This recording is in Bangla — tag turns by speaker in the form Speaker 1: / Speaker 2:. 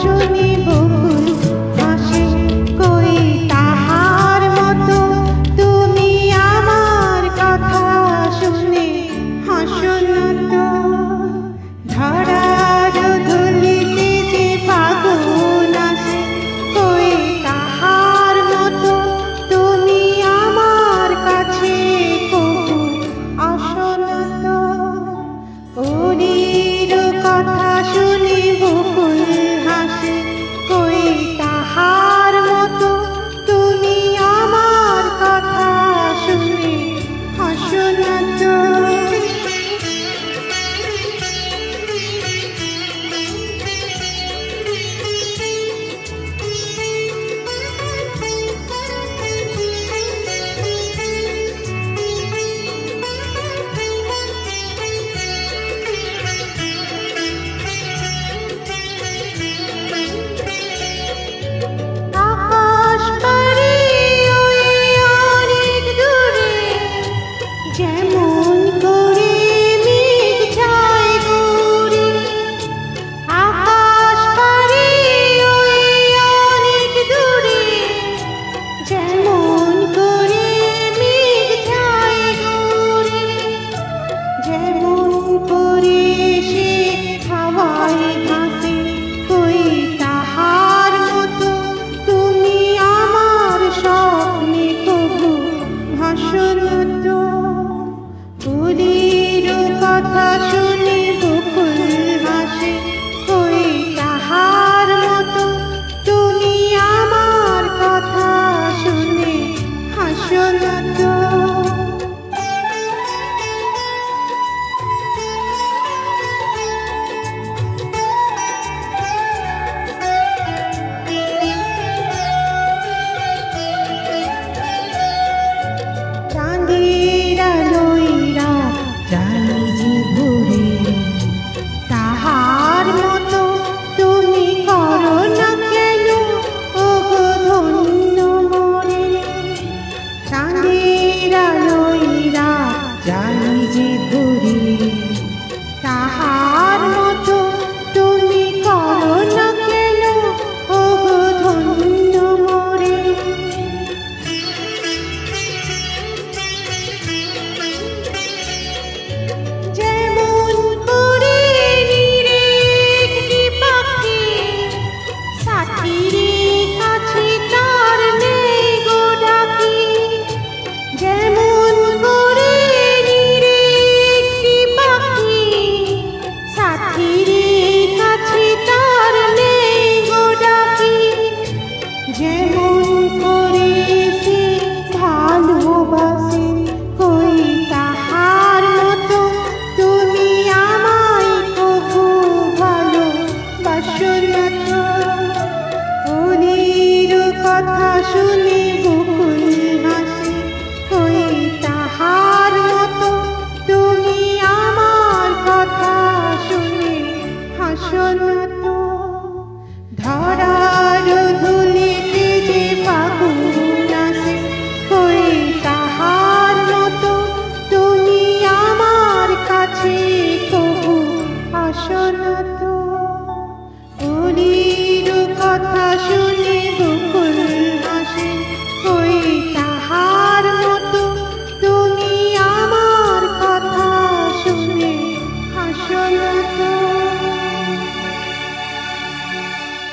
Speaker 1: শুনি বকুল হাসে, কই তাহার মতো তুমি আমার কথা শুনে হাসো না তো। ধরার ধুলিতে যে ফাগুন আসে, কই তাহার মতো তুমি আমার কাছে কবু আসো না তো। ওরির কথা শুনি বকুল হাসে, কই তাহার মতো তুমি আমার কথা শুনে হাসো না তো। আকাশ পারে ওই অনেক দূরে, যেমন করে মেঘ যায় ঘুরে। আকাশ পারে ওই অনেক দূরে, যেমন করে মেঘ যায় ঘুরে। যেমন করে সে হাওয়ায় ভাসে, কই তাহার মতো তুমি আমার স্বপ্নে কবু ভাসো না তো। ফুলের কথা শুনে বকুল হাসে, কই তাহার মতো তুমি আমার কথা শুনে হাসো না তো। চাঁদের আলোয় রাত জানি যে ভোরে, তাহার মতো তুমি করো না কেন ওগো ধন্য মোরে। চাঁদের আলোয় রাত জানি যে ভোরে, তাহার মতো তুমি করো না কেন ওগো ধন্য মোরে। যেমন করে নীরে একটি পাখি, সাথীরে কাছে তার নেই গো ডাকি। যেমন করে নীরে একটি পাখি, সাথীরে কাছে তার নেই গো ডাকি। যেমন করে সে ভালোবাসে, কই তাহার মতো তুমি আমায় কবু ভালোবাসো না তো। ফুলের কথা শুনে বকুল হাসে, কই তাহার মতো তুমি আমার কথা শুনে হাসো না তো। ধরার ধুলিতে যে ফাগুন আসে, কই তাহার মতো তুমি আমার কাছে কবু আসো না তো।